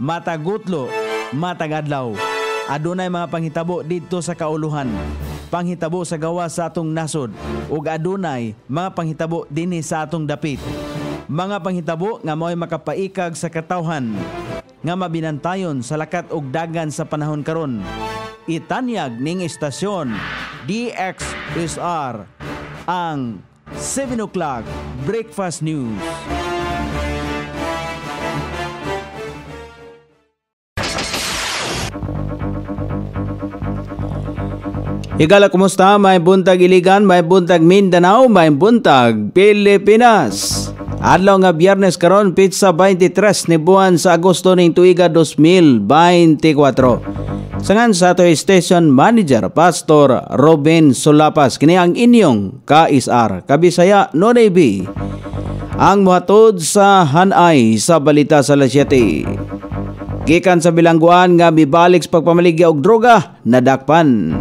matagutlo, matagadlaw. Adunay mga panghitabo dito sa kauluhan. Panghitabo sa gawa sa atong nasod ug adunay mga panghitabo dinhi sa atong dapit. Mga panghitabo nga mao'y makapaikag sa katawhan nga mabinantayon sa lakat ug dagan sa panahon karon. Itanyag ning istasyon DXSR ang 7 o'clock Breakfast News. Higala, kumusta? May buntag Iligan, may buntag Mindanao, may buntag Pilipinas. Adlaw nga Biyernes karon, pizza 23 ni buwan sa Agosto ning tuiga 2024. Sangan sa ato station manager Pastor Robin Solapas, kini ang inyong ka-isar Kabisaya Nonay B. Ang muhatod sa hanay sa balita sa alas 7. Gikan sa bilangguan nga mibalik sa pagpamaligya og droga nadakpan.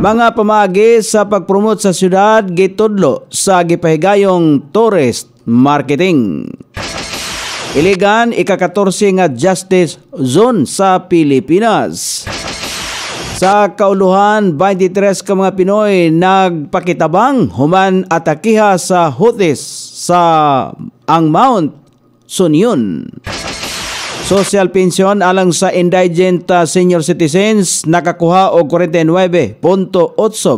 Mga pamaagi sa pagpromote sa syudad gitudlo sa gipahigayong tourist marketing. Iligan, ika-14 nga justice zone sa Pilipinas. Sa kauluhan, 23 ka mga Pinoy nagpakitabang human atakiha sa Houthis sa ang Mount Sunyun. Social pension alang sa indigent senior citizens nakakuha og 49.8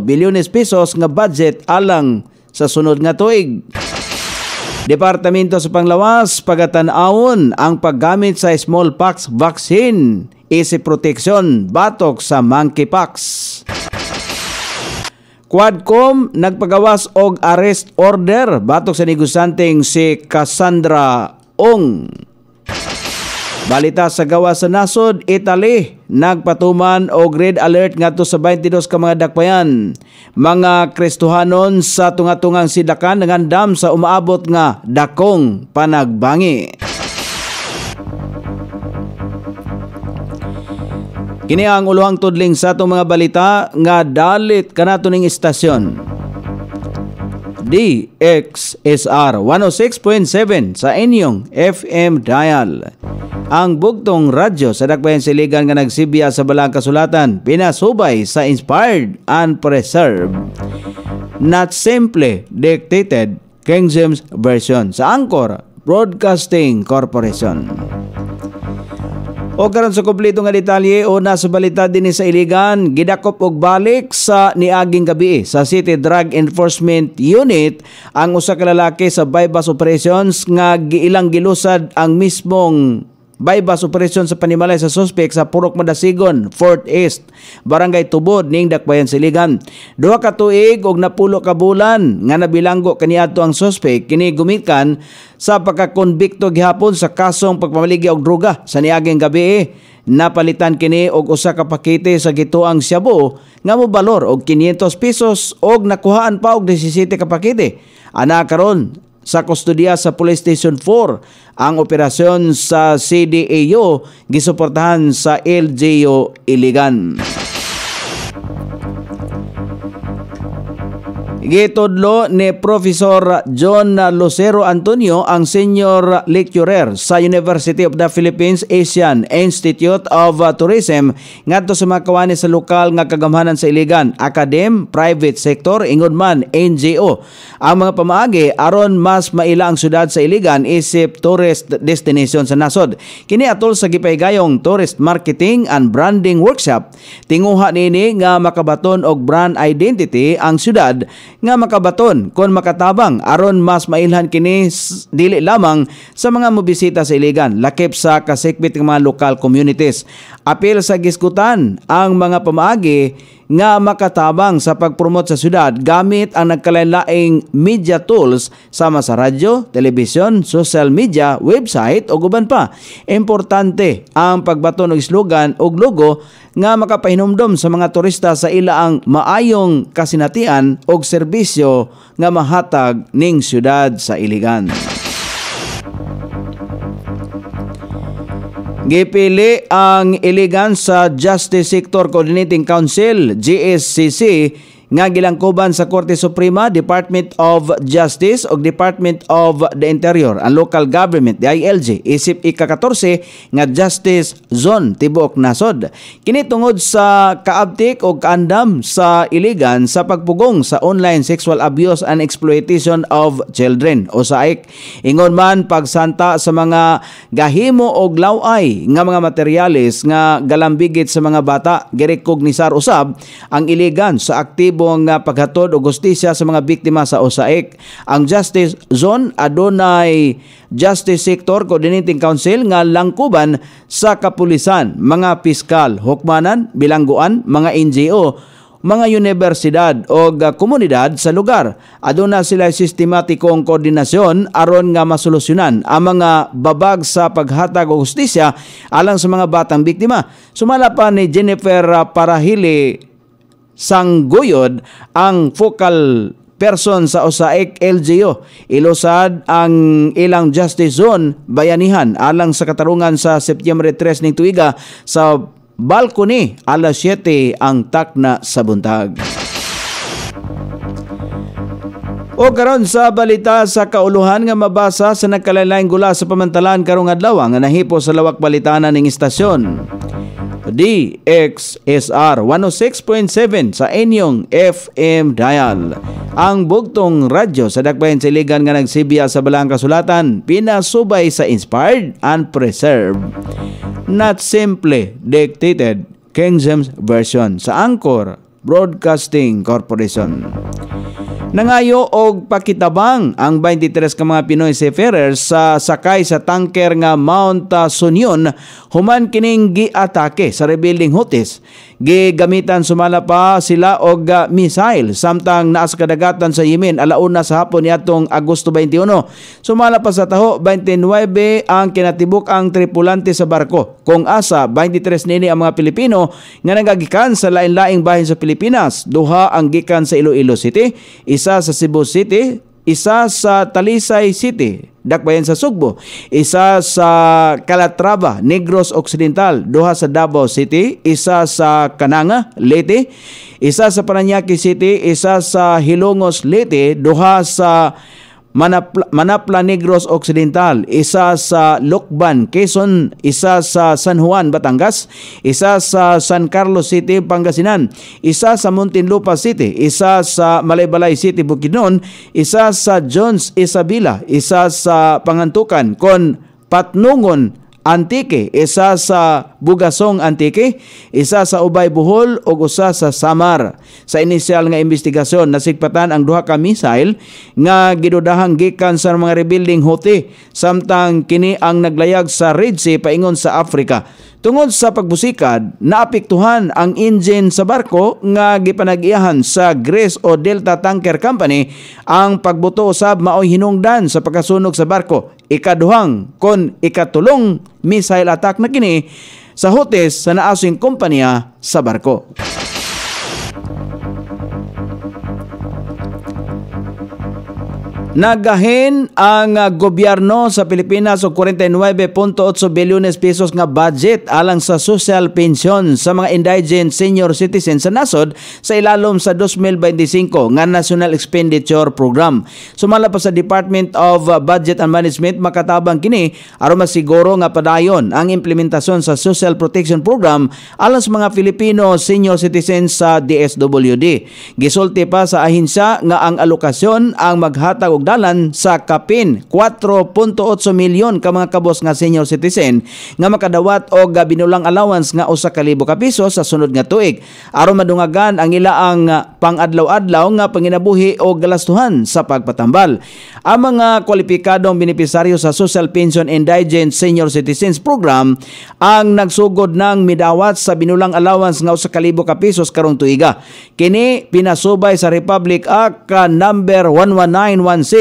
bilyones pesos nga budget alang sa sunod nga tuig. Departamento sa Panglawas pagatan-awon ang paggamit sa smallpox vaccine isip proteksyon batok sa monkeypox. Quadcom nagpagawas og arrest order batok sa negosanteng si Cassandra Ong. Balita sa gawa sa nasod, Italy nagpatuman og red alert ngadto sa 22 ka mga dakbayan. Mga Kristohanon sa tunga-tungang sidakan nangandam sa umaabot nga dakong panagbangi. Kini ang uluhang tudling sa atong mga balita nga dalit kanato ning istasyon. DXSR 106.7 sa inyong FM dial. Ang bugtong radyo sa dakbayan siligan nga nagsibya sa balang kasulatan, pinasubay sa inspired and preserved, not simply dictated King James Version sa Anchor Broadcasting Corporation. O karon sa kumpleto nga detalye o nasa balita din sa Iligan, gidakop og balik sa niaging gabi sa City Drug Enforcement Unit ang usa ka lalaki sa bypass operations nga giilang gilusad ang mismong bypass operation sa panimalay sa suspek sa Purok Madasigon, Fort East, Barangay Tubod ning Dakbayan Siligan. 2 ka tuig og napulo ka bulan nga nabilanggo kaniadto ang suspek kini gumikan sa pagkakonbikto gihapon sa kasong pagpamaligya og droga sa niaging gabi. Napalitan kini og usa ka pakete sa gituang shabu nga mobalor og 500 pesos og nakuhaan pa og 17 ka pakete. Ana karon sa kustodiya sa Police Station 4 ang operasyon sa CDAO gisuportahan sa LGU Iligan. Gitudlo ni Professor John Lucero Antonio, ang senior lecturer sa University of the Philippines Asian Institute of Tourism ngadto sa mga kawani sa lokal nga kagamhanan sa Iligan, academe, private sector, ingod man NGO. Ang mga pamaagi aron mas maila ang syudad sa Iligan isip tourist destination sa nasod. Kini atol sa gipahigayong tourist marketing and branding workshop. Tinguha nini nga makabaton og brand identity ang syudad nga makabaton kon makatabang aron mas mailhan kini dili lamang sa mga mobisita sa Iligan, lakip sa kasikbit ng mga local communities. Apil sa gisgutan ang mga pamaagi nga makatabang sa pagpromote sa syudad gamit ang nagkalain-laing media tools sama sa radyo, telebisyon, social media, website o guban pa. Importante ang pagbaton og slogan og logo nga makapahinumdom sa mga turista sa ila ang maayong kasinatian og serbisyo nga mahatag ning syudad sa Iligan. Gipili ang Iligan sa Justice Sector Coordinating Council, GSCC, nga gilangkuban sa Korte Suprema, Department of Justice ug Department of the Interior, ang local government, DILG, isip ika-14 nga justice zone tibuok nasod. Kini tungod sa kaabtik o kaandam sa iligan sa pagpugong sa online sexual abuse and exploitation of children o SAIC. Ingon man pagsanta sa mga gahimo og laway nga mga materyales nga galambigit sa mga bata, girekognisar usab ang iligan sa aktibo nga paghatod og hustisya sa mga biktima sa OSAIC. Ang Justice Zone adunay Justice Sector Coordinating Council nga langkuban sa kapulisan, mga piskal, hukmanan, bilangguan, mga NGO, mga universidad o komunidad sa lugar. Aduna sila sistematikong koordinasyon aron nga masolusyonan ang mga babag sa paghatag og hustisya alang sa mga batang biktima. Sumala pa ni Jennifer Parahili Sangguyod, ang focal person sa OSAIC LGU. Ilusad ang ilang Justice Zone bayanihan alang sa katarungan sa Setyembre 3 ning tuiga sa balkoni alas 7 ang takna sa buntag. O karon sa balita sa kauluhan nga mabasa sa nagkalain-laing gula sa pamantalan karong adlaw nga nahipo sa lawak balitanan ning istasyon. DXSR 106.7 sa inyong FM dial. Ang bugtong radyo sa dakbayan sa iligan nga nagsibya sa balang kasulatan, pinasubay sa inspired and preserved. Not simply dictated, King James Version sa Anchor Broadcasting Corporation. Nangayo og pakitabang ang 23 ka mga Pinoy seafarers sa sakay sa tanker nga Mount Sunion human kining giatake sa rebelling Houthis. Gigamitan sumala pa sila og missile samtang naa sa kadagatan sa Yemen alauna sa hapon niadtong Agosto 21. Sumala pa sa taho 29 ang kinatibuk ang tripulante sa barko. Kung asa 23 nini ang mga Pilipino nga nagagikan sa lain-laing bahin sa Pilipinas. Duha ang gikan sa Iloilo City, isa sa Cebu City, isa sa Talisay City, dakbayan sa Sugbo, isa sa Calatrava, Negros Occidental, duha sa Davao City, isa sa Cananga, Leyte, isa sa Parañaque City, isa sa Hilongos, Leyte, duha sa Manapla Negros Occidental, isa sa Lucban, Quezon, isa sa San Juan, Batangas, isa sa San Carlos City, Pangasinan, isa sa Muntinlupa City, isa sa Malaybalay City, Bukidnon, isa sa Jones Isabela, isa sa Pangantukan, kon Patnungon Antique, isa sa Bugasong Antique, isa sa Ubay Bohol ug usa sa Samar. Sa inisyal nga investigasyon nasigpatan ang duha ka missile nga gidudahang gikan sa mga rebuilding Houthi samtang kini ang naglayag sa Red Sea paingon sa Africa. Tungod sa pagbusikad, naapektuhan ang engine sa barko nga gipanag-iyahan sa Grace o Delta Tanker Company. Ang pagbuto usab maoy hinungdan sa pagkasunog sa barko. Ikaduhang kon ikatulong missile attack na kini sa Houthis sa naasing kompanya sa barko. Nagahin ang gobyerno sa Pilipinas og 49.8 bilyones pesos nga budget alang sa social pension sa mga indigent senior citizens sa nasod sa ilalom sa 2025 nga National Expenditure Program. Sumala pa sa Department of Budget and Management, makatabang kini aron masiguro nga padayon ang implementasyon sa Social Protection Program alang sa mga Filipino senior citizens sa DSWD. Gisulti pa sa ahensya nga ang alokasyon ang maghatag og dalan sa kapin 4.8 milyon ka mga kabos nga senior citizen nga makadawat og binulang allowance nga 1,000 ka piso sa sunod nga tuig aron madungagan ang ilaang pang-adlaw-adlaw nga panginabuhi o galastuhan sa pagpatambal. Ang mga kwalipikadong benepisaryo sa Social Pension Indigent Senior Citizens Program ang nagsugod ng midawat sa binulang allowance nga 1,000 ka pisos karong tuiga. Kini pinasubay sa Republic Act number 11916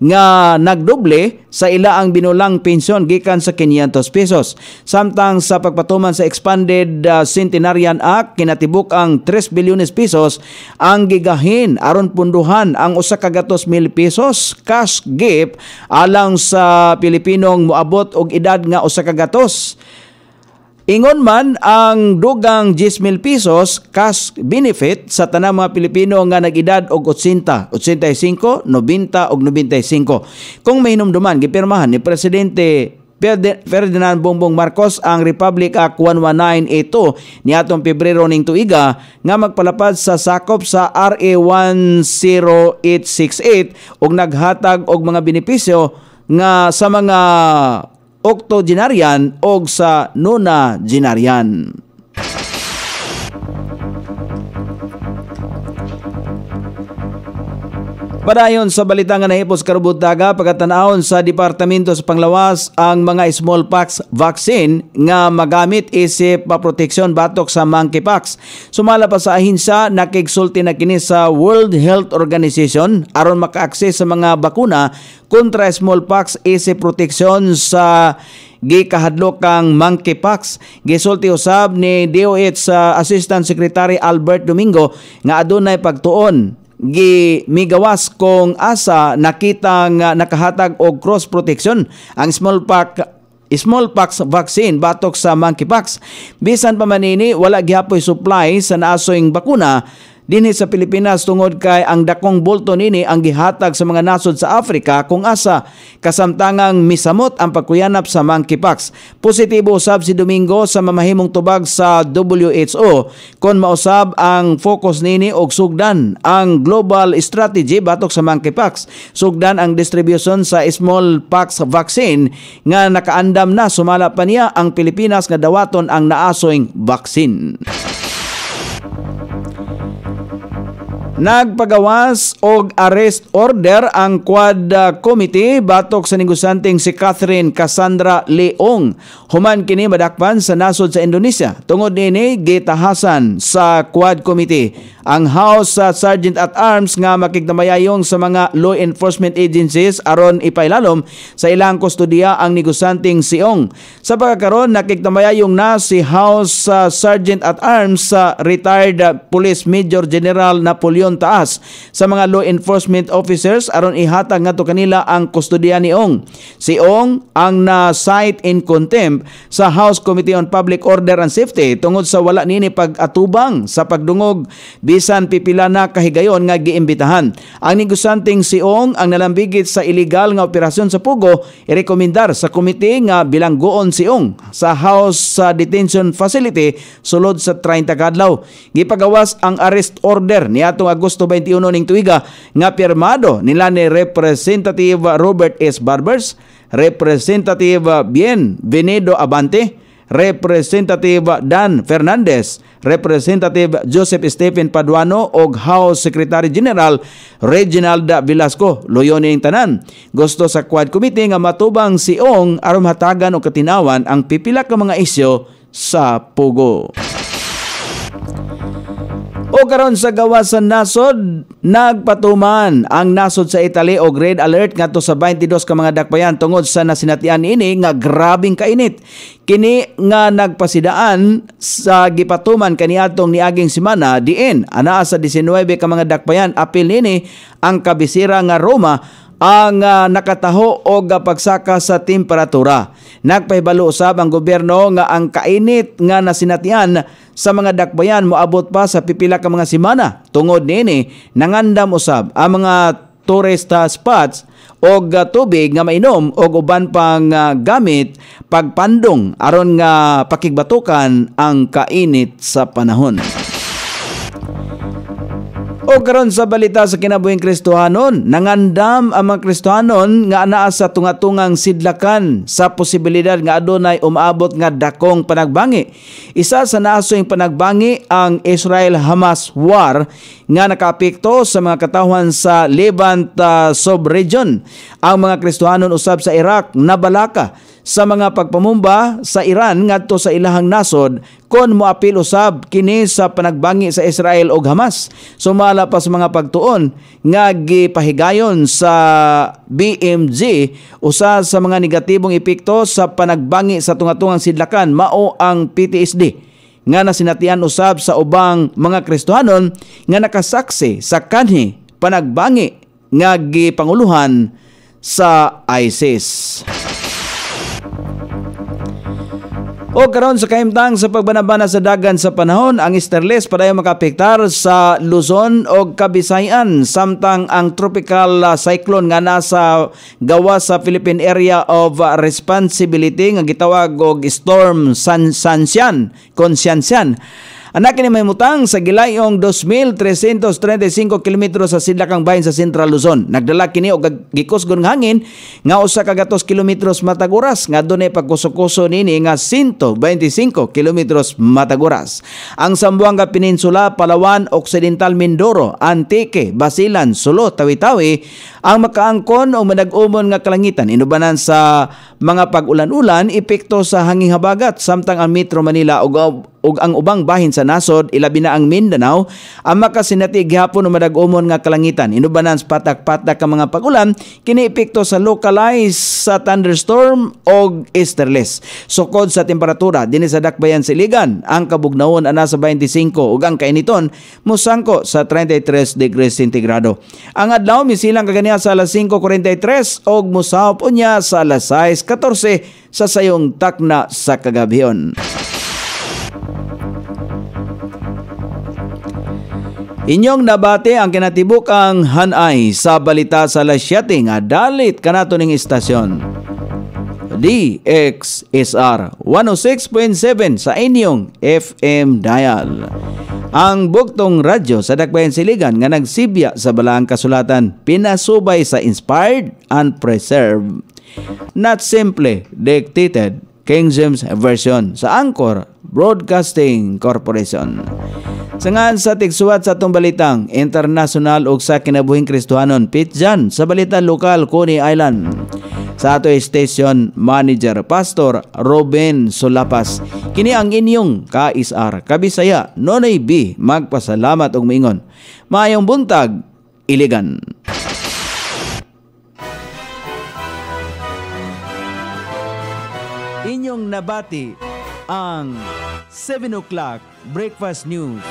nga nagdoble sa ilaang binulang pensyon gikan sa 500 pesos. Samtang sa pagpatuman sa Expanded Centenarian Act, kinatibuk ang 3 bilyones pesos ang gigahin aron punduhan ang 100,000 pesos cash gift alang sa Pilipinong moabot og edad nga 100 Ingon man ang dugang 10,000 pesos cash benefit sa tanang mga Pilipino nga nag-edad og 80, 85, 90 ug 95. Kung mahinumduman gipirmahan ni Presidente Ferdinand Bongbong Marcos ang Republic Act 11982 niadtong Pebrero ning tuiga nga magpalapad sa sakop sa RA 10868 ug naghatag og mga benepisyo nga sa mga octogenarian o sa nonagenarian. Padayon sa balita nga nahipos karubutaga pagkatanaon sa Departamento sa Panglawas ang mga smallpox vaccine nga magamit isip proteksyon batok sa monkeypox. Sumala pa sa ahinsya nakigsulti na kini sa World Health Organization aron maka-access sa mga bakuna kontra smallpox isip proteksyon sa gikahadlok kang monkeypox. Gisulti usab ni DOH Assistant Secretary Albert Domingo nga adunay pagtuon migawas kung asa nakitang nakahatag og cross protection ang smallpox vaccine batok sa monkeypox. Bisan pa manini wala gihapoy supply sa naasoyng bakuna dinhi sa Pilipinas tungod kay ang dakong bulto nini ang gihatag sa mga nasod sa Africa kung asa kasamtangang misamot ang pagkuyanap sa monkeypox. Positibo usab si Domingo sa mamahimong tubag sa WHO kon mausab ang focus nini og sugdan ang global strategy batok sa monkeypox. Sugdan ang distribution sa smallpox vaccine nga nakaandam na sumala pa niya ang Pilipinas nga dawaton ang naasoyng vaccine. Nagpagawas og arrest order ang Quad Committee batok sa negosanteng si Catherine Cassandra Leong. Human kini madakpan sa nasod sa Indonesia. Tungod nini gitahasan sa Quad Committee ang House Sergeant at Arms nga makigdamayayong sa mga law enforcement agencies aron ipailalom sa ilang kustodiya ang negosanteng si Ong. Sa pagkakaroon nakigdamayayong na si House Sergeant at Arms sa retired Police Major General Napoleon Taas sa mga law enforcement officers aron ihatag ngadto kanila ang kustodiya ni Ong. Si Ong ang na-cite in contempt sa House Committee on Public Order and Safety tungod sa wala nini pag-atubang sa pagdungog bisan pipila na kahigayon nga giimbitahan. Ang negosanteng si Ong ang nalambigit sa illegal nga operasyon sa Pugo irekomendar sa komite nga bilanggoon si Ong sa House Detention Facility sulod sa 30 kadlaw. Gipagawas ang arrest order niadtong Agosto 21 ning tuiga nga pirmado nila ni Representative Robert S. Barbers, Representative Bien Venedo Abante, Representative Dan Fernandez, Representative Joseph Stephen Paduano og House Secretary General Reginald Velasco. Loyon ning tanan. Gusto sa Quad Committee nga matubang si Ong aron hatagan og katinawan ang pipila ka mga isyu sa Pugo. O karon sa gawas sa nasod, nagpatuman ang nasod sa Italy og red alert ngadto sa 22 ka mga dakbayan tungod sa nasinatian ini nga grabing kainit. Kini nga nagpasidaan sa gipatuman kaniadtong niaging semana diin anaa sa 19 ka mga dakbayan apil nini ang kabisira nga Roma ang nakataho og pagsaka sa temperatura. Nagpahibalo usab ang gobyerno nga ang kainit nga nasinatian sa mga dakbayan moabot pa sa pipila ka mga semana. Tungod nini nangandam usab ang mga tourist spots og tubig nga mainom og uban pang gamit pagpandong aron nga pakigbatukan ang kainit sa panahon. O karon sa balita sa kinabuhing Kristohanon, nangandam ang mga Kristohanon nga anaa sa tunga-tungang sidlakan sa posibilidad nga adunay umaabot nga dakong panagbangi. Isa sa naasoyng panagbangi ang Israel-Hamas war nga nakaapekto sa mga katawhan sa Levant sub-region. Ang mga Kristohanon usab sa Iraq nabalaka sa mga pagpamumba sa Iran ngadto sa ilahang nasod kon moapil usab kini sa panagbangi sa Israel ug Hamas. Sumala pa sa mga pagtuon nga gipahigayon sa BMG usa sa mga negatibong epekto sa panagbangi sa tunga-tungang sidlakan mao ang PTSD nga nasinatian usab sa ubang mga Kristohanon nga nakasaksi sa kanhi panagbangi nga gipanguluhan sa ISIS. O karon sa kahimtang sa pagbanabana sa dagan sa panahon, ang easterlies padayon makapektar sa Luzon o Kabisayan, samtang ang tropical cyclone nga nasa gawas sa Philippine Area of Responsibility nga gitawag og Storm Sansyan, Consyansyan. Anak ni may mutang sa gilayong 2,335 kilometro sa sidlakang bahin sa Central Luzon. Nagdala kini og gikusgon nga hangin nga usa ka gatos kilometros matag oras, nga dunay pagkuso-kuso nini nga 125 kilometros matag oras. Ang Zamboanga Peninsula, Palawan, Occidental Mindoro, Antique, Basilan, Sulo, Tawi-Tawi ang makaangkon o manag-umon nga kalangitan inubanan sa mga pag-ulan-ulan epekto sa hanging habagat, samtang ang Metro Manila ug ang ubang bahin sa nasod ilabi na ang Mindanao ang makasinati gihapon o madag-umon nga kalangitan inubanan sa patak-patak ka mga pag-ulan kini epekto sa localized sa thunderstorm og easterlies. Sukod sa temperatura dinhi sa Dakbayan sa Iligan, ang kabugnawon ana sa 25 ug ang kainiton mosangko sa 33 degrees centigrado. Ang adlaw misilang kaganiya sa alas 5:43 og mosahop unya sa alas 6:14 sa sayong takna sa kagabihon. Inyong nabati ang kinatibukang hanay sa balita sa alas 7 nga dalit kanato ning istasyon. DXSR 106.7 sa inyong FM dial. Ang buktong radyo sa Dakbayan Siligan nga nagsibya sa balaang kasulatan, pinasubay sa inspired and preserved, not simply dictated, King James Version sa Anchor Broadcasting Corporation. Sangan sa tigsuwat sa atong balitang international ug sa kinabuhing Kristohanon, pitjan sa balita lokal Coney Island. Sa ato station manager Pastor Robin Solapas. Kini ang inyong ka-isar Kabisaya Nonoy B magpasalamat og miingon. Maayong buntag, Iligan. Inyong nabati ang 7 o'clock breakfast news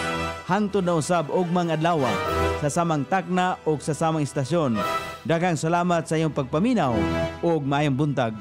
hangtod na usab og mga adlaw sa samang takna og sa samang istasyon. Daghang salamat sa iyong pagpaminaw og maayong buntag.